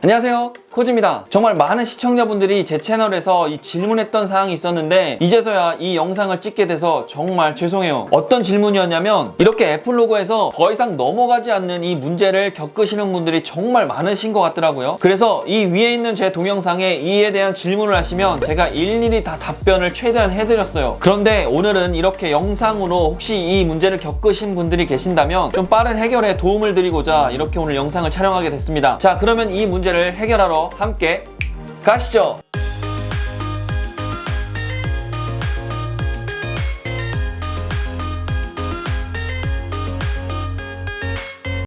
안녕하세요, 코지입니다. 정말 많은 시청자분들이 제 채널에서 이 질문했던 사항이 있었는데 이제서야 이 영상을 찍게 돼서 정말 죄송해요. 어떤 질문이었냐면 이렇게 애플 로고에서 더 이상 넘어가지 않는 이 문제를 겪으시는 분들이 정말 많으신 것 같더라고요. 그래서 이 위에 있는 제 동영상에 이에 대한 질문을 하시면 제가 일일이 다 답변을 최대한 해드렸어요. 그런데 오늘은 이렇게 영상으로 혹시 이 문제를 겪으신 분들이 계신다면 좀 빠른 해결에 도움을 드리고자 이렇게 오늘 영상을 촬영하게 됐습니다. 자, 그러면 이 문제를 해결하러 함께 가시죠.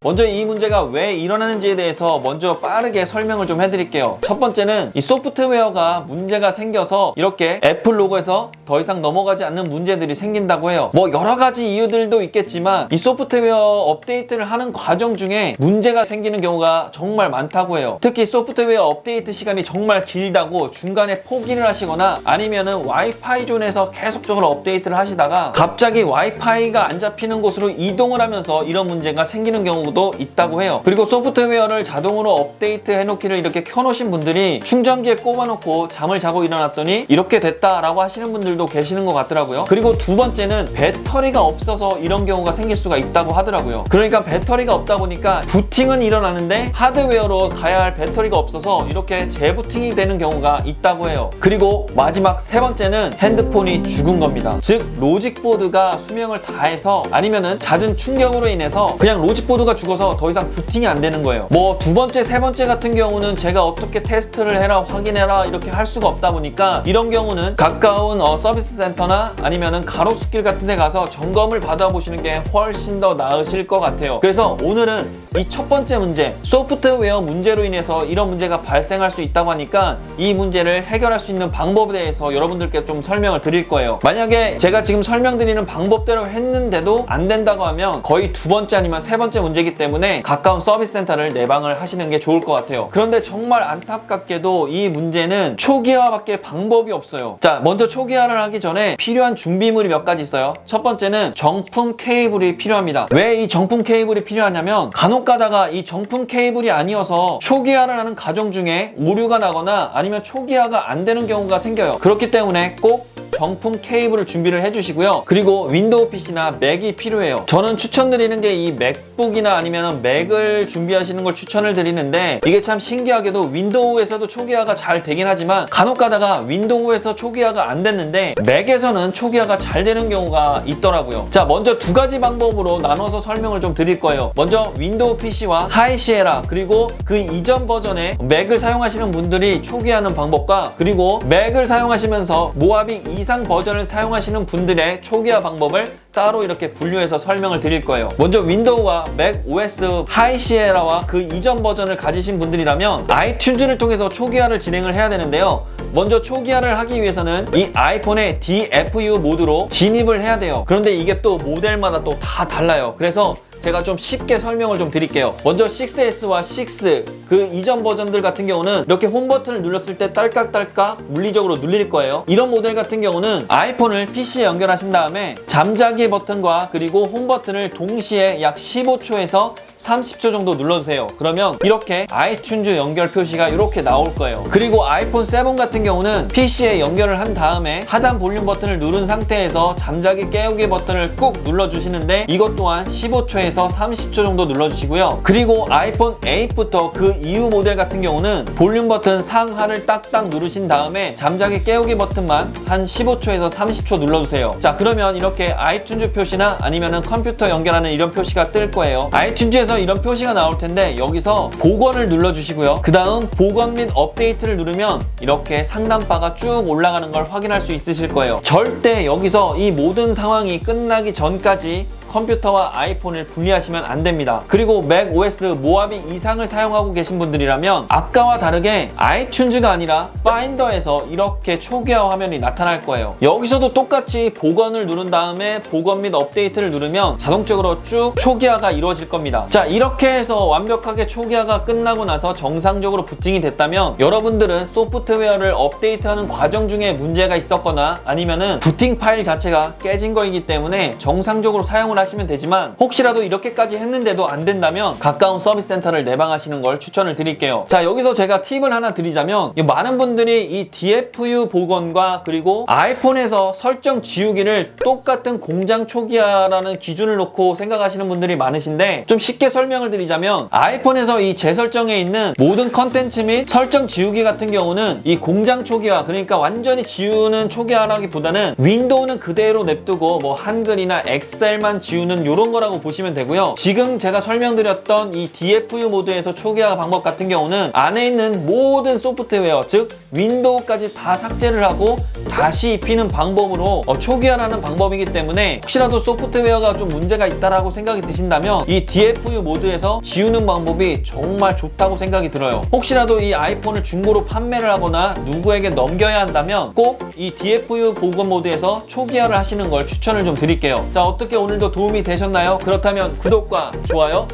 먼저 이 문제가 왜 일어나는지에 대해서 먼저 빠르게 설명을 좀 해드릴게요. 첫 번째는 이 소프트웨어가 문제가 생겨서 이렇게 애플 로고에서 더 이상 넘어가지 않는 문제들이 생긴다고 해요. 뭐 여러 가지 이유들도 있겠지만 이 소프트웨어 업데이트를 하는 과정 중에 문제가 생기는 경우가 정말 많다고 해요. 특히 소프트웨어 업데이트 시간이 정말 길다고 중간에 포기를 하시거나 아니면은 와이파이 존에서 계속적으로 업데이트를 하시다가 갑자기 와이파이가 안 잡히는 곳으로 이동을 하면서 이런 문제가 생기는 경우도 있다고 해요. 그리고 소프트웨어를 자동으로 업데이트 해놓기를 이렇게 켜놓으신 분들이 충전기에 꼽아놓고 잠을 자고 일어났더니 이렇게 됐다라고 하시는 분들도 계시는 것 같더라고요. 그리고 두 번째는 배터리가 없어서 이런 경우가 생길 수가 있다고 하더라고요. 그러니까 배터리가 없다 보니까 부팅은 일어나는데 하드웨어로 가야 할 배터리가 없어서 이렇게 재부팅이 되는 경우가 있다고 해요. 그리고 마지막 세 번째는 핸드폰이 죽은 겁니다. 즉 로직보드가 수명을 다해서 아니면은 잦은 충격으로 인해서 그냥 로직보드가 죽어서 더 이상 부팅이 안 되는 거예요. 뭐 두 번째, 세 번째 같은 경우는 제가 어떻게 테스트를 해라, 확인해라 이렇게 할 수가 없다 보니까 이런 경우는 가까운 서비스 센터나 아니면은 가로수길 같은 데 가서 점검을 받아보시는 게 훨씬 더 나으실 것 같아요. 그래서 오늘은 이 첫 번째 문제, 소프트웨어 문제로 인해서 이런 문제가 발생할 수 있다고 하니까 이 문제를 해결할 수 있는 방법에 대해서 여러분들께 좀 설명을 드릴 거예요. 만약에 제가 지금 설명드리는 방법대로 했는데도 안 된다고 하면 거의 두 번째 아니면 세 번째 문제이기 때문에 가까운 서비스 센터를 내방을 하시는 게 좋을 것 같아요. 그런데 정말 안타깝게도 이 문제는 초기화밖에 방법이 없어요. 자, 먼저 초기화를 하기 전에 필요한 준비물이 몇 가지 있어요. 첫 번째는 정품 케이블이 필요합니다. 왜 이 정품 케이블이 필요하냐면 간혹 가다가 이 정품 케이블이 아니어서 초기화를 하는 과정 중에 오류가 나거나 아니면 초기화가 안 되는 경우가 생겨요. 그렇기 때문에 꼭 정품 케이블을 준비를 해주시고요. 그리고 윈도우 PC나 맥이 필요해요. 저는 추천드리는 게 이 맥북이나 아니면 맥을 준비하시는 걸 추천을 드리는데 이게 참 신기하게도 윈도우에서도 초기화가 잘 되긴 하지만 간혹 가다가 윈도우에서 초기화가 안 됐는데 맥에서는 초기화가 잘 되는 경우가 있더라고요. 자, 먼저 두 가지 방법으로 나눠서 설명을 좀 드릴 거예요. 먼저 윈도우 PC와 하이시에라 그리고 그 이전 버전의 맥을 사용하시는 분들이 초기화하는 방법과 그리고 맥을 사용하시면서 모하비 이상 버전을 사용하시는 분들의 초기화 방법을 따로 이렇게 분류해서 설명을 드릴 거예요. 먼저 윈도우와 맥 OS 하이시에라와 그 이전 버전을 가지신 분들이라면 아이튠즈를 통해서 초기화를 진행을 해야 되는데요. 먼저 초기화를 하기 위해서는 이 아이폰의 DFU 모드로 진입을 해야 돼요. 그런데 이게 또 모델마다 또 다 달라요. 그래서 제가 좀 쉽게 설명을 좀 드릴게요. 먼저 6S와 6, 그 이전 버전들 같은 경우는 이렇게 홈 버튼을 눌렀을 때 딸깍딸깍 물리적으로 눌릴 거예요. 이런 모델 같은 경우는 아이폰을 PC에 연결하신 다음에 잠자기 버튼과 그리고 홈 버튼을 동시에 약 15초에서 30초 정도 눌러주세요. 그러면 이렇게 아이튠즈 연결 표시가 이렇게 나올 거예요. 그리고 아이폰 7 같은 경우는 PC에 연결을 한 다음에 하단 볼륨 버튼을 누른 상태에서 잠자기 깨우기 버튼을 꾹 눌러주시는데 이것 또한 15초에서 30초 정도 눌러주시고요. 그리고 아이폰 8부터 그 이후 모델 같은 경우는 볼륨 버튼 상하를 딱딱 누르신 다음에 잠자기 깨우기 버튼만 한 15초에서 30초 눌러주세요. 자, 그러면 이렇게 아이튠즈 표시나 아니면은 컴퓨터 연결하는 이런 표시가 뜰 거예요. 아이튠즈에서 이런 표시가 나올 텐데 여기서 복원을 눌러주시고요. 그 다음 복원 및 업데이트를 누르면 이렇게 상단바가 쭉 올라가는 걸 확인할 수 있으실 거예요. 절대 여기서 이 모든 상황이 끝나기 전까지 컴퓨터와 아이폰을 분리하시면 안 됩니다. 그리고 맥 OS 모하비 이상을 사용하고 계신 분들이라면 아까와 다르게 아이튠즈가 아니라 파인더에서 이렇게 초기화 화면이 나타날 거예요. 여기서도 똑같이 복원을 누른 다음에 복원 및 업데이트를 누르면 자동적으로 쭉 초기화가 이루어질 겁니다. 자, 이렇게 해서 완벽하게 초기화가 끝나고 나서 정상적으로 부팅이 됐다면 여러분들은 소프트웨어를 업데이트하는 과정 중에 문제가 있었거나 아니면은 부팅 파일 자체가 깨진 거이기 때문에 정상적으로 사용을 하시면 되지만 혹시라도 이렇게까지 했는데도 안 된다면 가까운 서비스 센터를 내방하시는 걸 추천을 드릴게요. 자, 여기서 제가 팁을 하나 드리자면 많은 분들이 이 DFU 복원과 그리고 아이폰에서 설정 지우기를 똑같은 공장 초기화라는 기준을 놓고 생각하시는 분들이 많으신데, 좀 쉽게 설명을 드리자면 아이폰에서 이 재설정에 있는 모든 컨텐츠 및 설정 지우기 같은 경우는 이 공장 초기화, 그러니까 완전히 지우는 초기화라기보다는 윈도우는 그대로 냅두고 뭐 한글이나 엑셀만 지우는 이런 거라고 보시면 되고요. 지금 제가 설명드렸던 이 DFU 모드에서 초기화 방법 같은 경우는 안에 있는 모든 소프트웨어, 즉 윈도우까지 다 삭제를 하고 다시 입히는 방법으로 초기화라는 방법이기 때문에 혹시라도 소프트웨어가 좀 문제가 있다라고 생각이 드신다면 이 DFU 모드에서 지우는 방법이 정말 좋다고 생각이 들어요. 혹시라도 이 아이폰을 중고로 판매를 하거나 누구에게 넘겨야 한다면 꼭 이 DFU 복원 모드에서 초기화를 하시는 걸 추천을 좀 드릴게요. 자, 어떻게 오늘도 도움이 되셨나요? 그렇다면 구독과 좋아요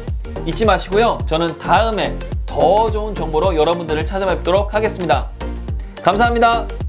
잊지 마시고요. 저는 다음에 더 좋은 정보로 여러분들을 찾아뵙도록 하겠습니다. 감사합니다.